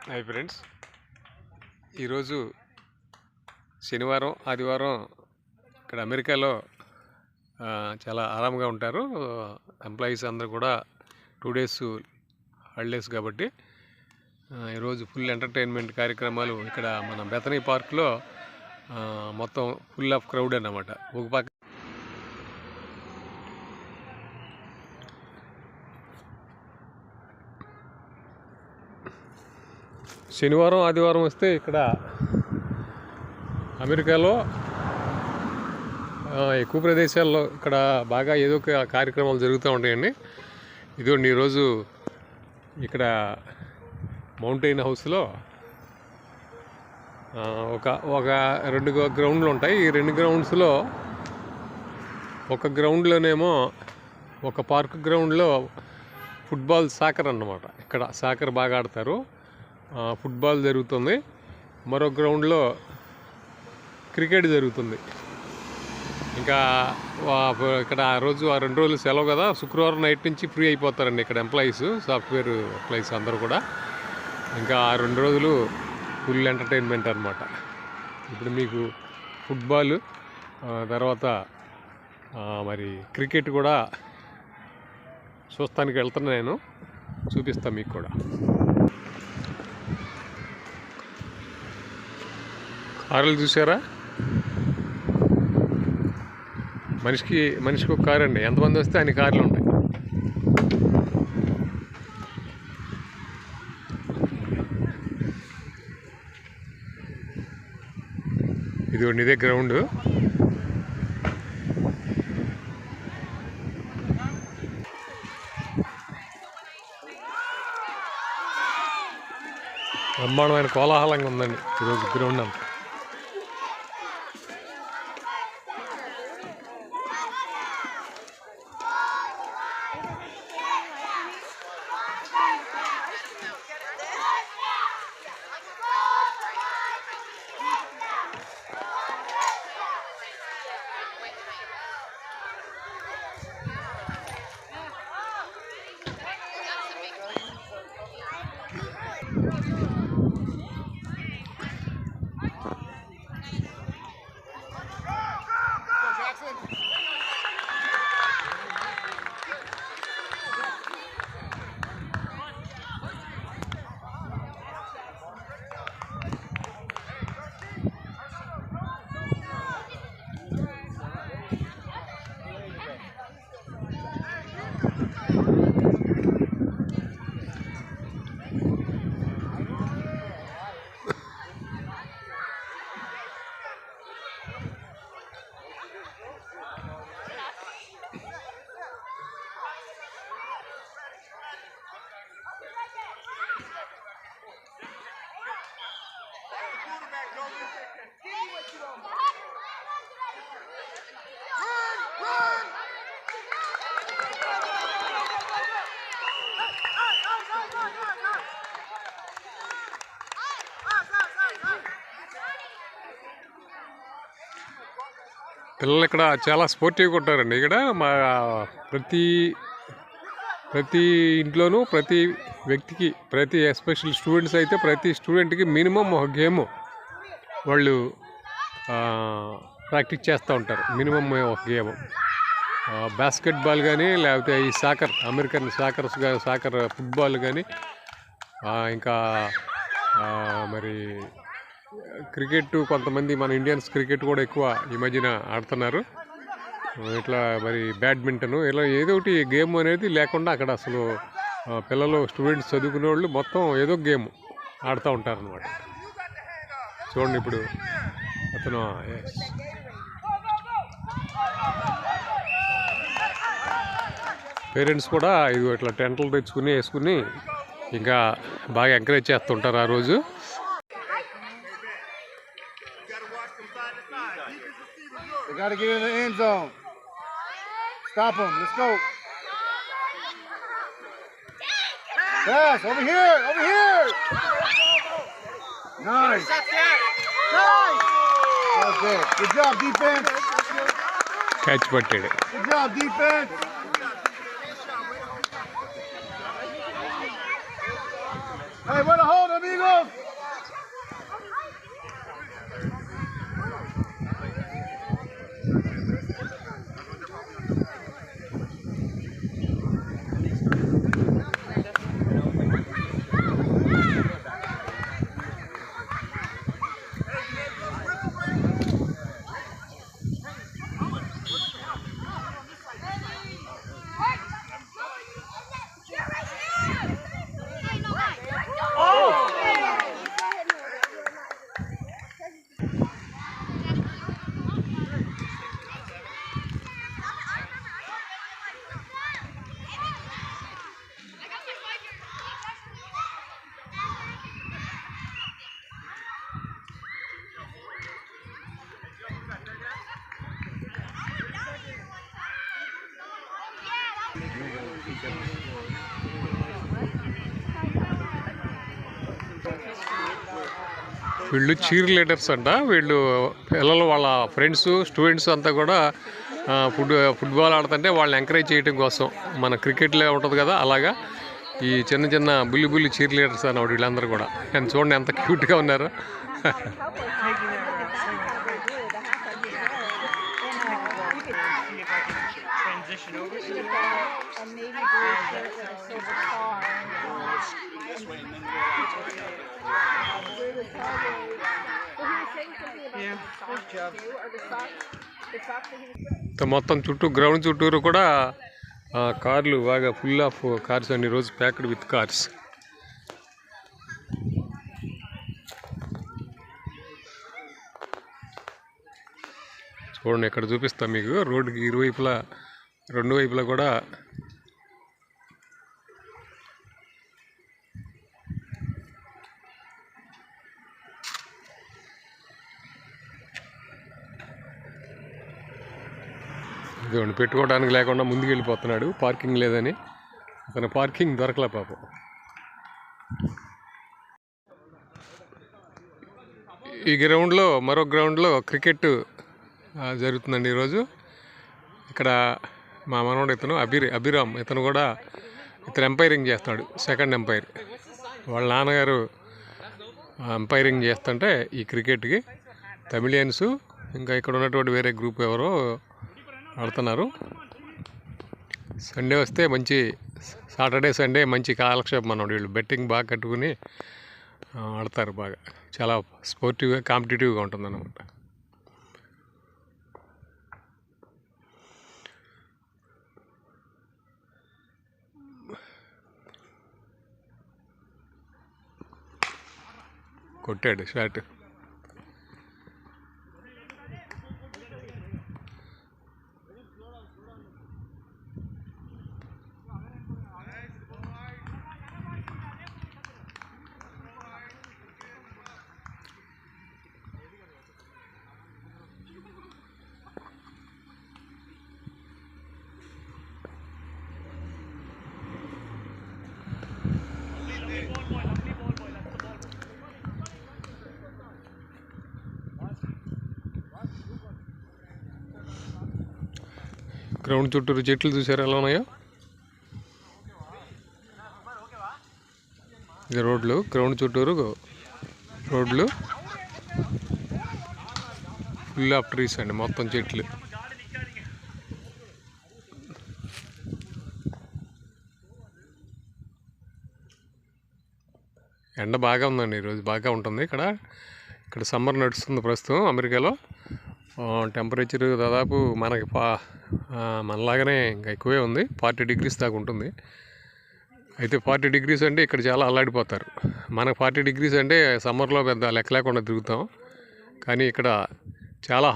Hi friends, ఈరోజు శనివారం ఆదివారం ఇక్కడ అమెరికాలో చాలా ఆరాంగా ఉంటారు. ఎంప్లాయీస్ అందరూ కూడా 2 days హాలిడేస్ కాబట్టి ఈరోజు ఫుల్ ఎంటర్టైన్మెంట్ కార్యక్రమాలు ఇక్కడ మన బెతనీ పార్క్లో మొత్తం ఫుల్ ఆఫ్ క్రౌడ్ అన్నమాట. ఒక పక్క శనివారం ఆదివారం వస్తే ఇక్కడ అమెరికాలో ఎక్కువ ప్రదేశాల్లో ఇక్కడ బాగా ఏదో ఒక కార్యక్రమాలు జరుగుతూ ఉంటాయండి. ఇదిగోండి ఈరోజు ఇక్కడ మౌంటైన్ హౌస్లో ఒక 2 గ్రౌండ్లు ఉంటాయి. ఈ 2 గ్రౌండ్స్లో ఒక గ్రౌండ్లోనేమో ఒక పార్క్ గ్రౌండ్లో ఫుట్బాల్ సాకర్ అన్నమాట. ఇక్కడ సాకర్ బాగా ఆడతారు, ఫుట్బాల్ జరుగుతుంది. మరో గ్రౌండ్లో క్రికెట్ జరుగుతుంది. ఇంకా ఇక్కడ ఆ 2 రోజులు సెలవు కదా, శుక్రవారం నైట్ నుంచి ఫ్రీ అయిపోతారండి ఇక్కడ ఎంప్లాయీస్, సాఫ్ట్వేర్ ఎంప్లాయీస్ అందరూ కూడా. ఇంకా ఆ 2 రోజులు ఫుల్ ఎంటర్టైన్మెంట్ అనమాట. ఇప్పుడు మీకు ఫుట్బాల్ తర్వాత మరి క్రికెట్ కూడా చూస్తానికి వెళ్తున్నా, నేను చూపిస్తాను మీకు కూడా. కార్లు చూసారా? మనిషికి ఒక కారు అండి. ఎంతమంది వస్తే అన్ని కార్లు ఉంటాయి. ఇదే గ్రౌండ్. బ్రహ్మాండమైన కోలాహలంగా ఉందండి ఈరోజు గ్రౌండ్ అంతా. పిల్లలు ఇక్కడ చాలా స్పోర్టివ్గా ఉంటారండి. ఇక్కడ మా ప్రతి ఇంట్లోనూ ప్రతి వ్యక్తికి, ఎస్పెషల్ స్టూడెంట్స్ అయితే ప్రతి స్టూడెంట్కి మినిమం ఒక గేమ్ వాళ్ళు ప్రాక్టీస్ చేస్తూ ఉంటారు. మినిమం ఒక గేమ్ బాస్కెట్బాల్ కానీ, లేకపోతే ఈ సాకర్, అమెరికన్ సాకర్ ఫుట్బాల్ కానీ, ఇంకా మరి క్రికెట్, కొంతమంది మన ఇండియన్స్ క్రికెట్ కూడా ఎక్కువ ఈ మధ్యన ఆడుతున్నారు. ఇట్లా మరి బ్యాడ్మింటను, ఇలా ఏదో ఒకటి గేమ్ అనేది లేకుండా అక్కడ అసలు పిల్లలు, స్టూడెంట్స్, చదువుకునే వాళ్ళు మొత్తం ఏదో గేమ్ ఆడుతూ ఉంటారు అన్నమాట. చూడండి ఇప్పుడు అతను పేరెంట్స్ కూడా ఇట్లా టెంట్లు తెచ్చుకుని వేసుకుని ఇంకా బాగా ఎంకరేజ్ చేస్తుంటారు ఆ రోజు. They got to get in the end zone. Stop them. Let's go. Pass. Over here. Over here. Nice. Nice. Okay. Good job, defense. Catch butted. Good job, defense. Hey, where to hold, amigo? వీళ్ళు cheer leaders అంట. వీళ్ళు పిల్లలు వాళ్ళ friends students అంతా కూడా football ఆడుతుంటే వాళ్ళని encourage చేయడం కోసం మన క్రికెట్లో ఉంటుంది కదా అలాగా ఈ చిన్న చిన్న బుల్లి చీర్ లీడర్స్ అన్నమాట వీళ్ళందరూ కూడా. చూడండి ఎంత క్యూట్గా ఉన్నారు. మొత్తం చుట్టూ గ్రౌండ్ చుట్టూరు కూడా కార్లు బాగా ఫుల్ ఆఫ్ కార్స్ అండి. ఈరోజు ప్యాక్డ్ విత్ కార్స్. చూడండి ఇక్కడ చూపిస్తాం మీకు. రోడ్డుకి ఇరువైపులా రెండు వైపులా కూడా ఇదిగోండి పెట్టుకోవడానికి లేకుండా ముందుకు వెళ్ళిపోతున్నాడు. పార్కింగ్ లేదని అతను పార్కింగ్ దొరకలే పాపం. ఈ గ్రౌండ్లో మరో గ్రౌండ్లో క్రికెట్ జరుగుతుందండి ఈరోజు. ఇక్కడ మా మనవడు ఇతను అభిరామ్ ఇతను కూడా ఎంపైరింగ్ చేస్తున్నాడు. Second umpire. వాళ్ళ నాన్నగారు ఎంపైరింగ్ చేస్తుంటే ఈ క్రికెట్కి తమిళియన్స్ ఇంకా ఇక్కడ ఉన్నటువంటి వేరే గ్రూప్ ఎవరో ఆడుతున్నారు. సండే వస్తే మంచి సాటర్డే సండే మంచి కాలక్షేపం అన్నాడు. వీళ్ళు బెట్టింగ్ బాగా కట్టుకుని ఆడతారు. బాగా చాలా స్పోర్టివ్గా కాంపిటేటివ్గా ఉంటుంది అన్నమాట. కొట్టాడు షాట్. గ్రౌండ్ చుట్టూరు చెట్లు చూసారు ఎలా ఉన్నాయో. ఇది రోడ్లు. గ్రౌండ్ చుట్టూరు రోడ్లు ఫుల్ ఆఫ్ ట్రీస్ అండి. మొత్తం చెట్లు. ఎండ బాగా ఉందండి ఈరోజు. బాగా ఉంటుంది ఇక్కడ సమ్మర్ నడుస్తుంది ప్రస్తుతం అమెరికాలో. టెంపరేచర్ దాదాపు మనకి మనలాగానే ఇంకా ఎక్కువే ఉంది. 40 degrees దాకా ఉంటుంది. అయితే 40 degrees అంటే ఇక్కడ చాలా అల్లాడిపోతారు. మనకు 40 degrees అంటే సమ్మర్లో పెద్ద లెక్క లేకుండా తిరుగుతాం. కానీ ఇక్కడ చాలా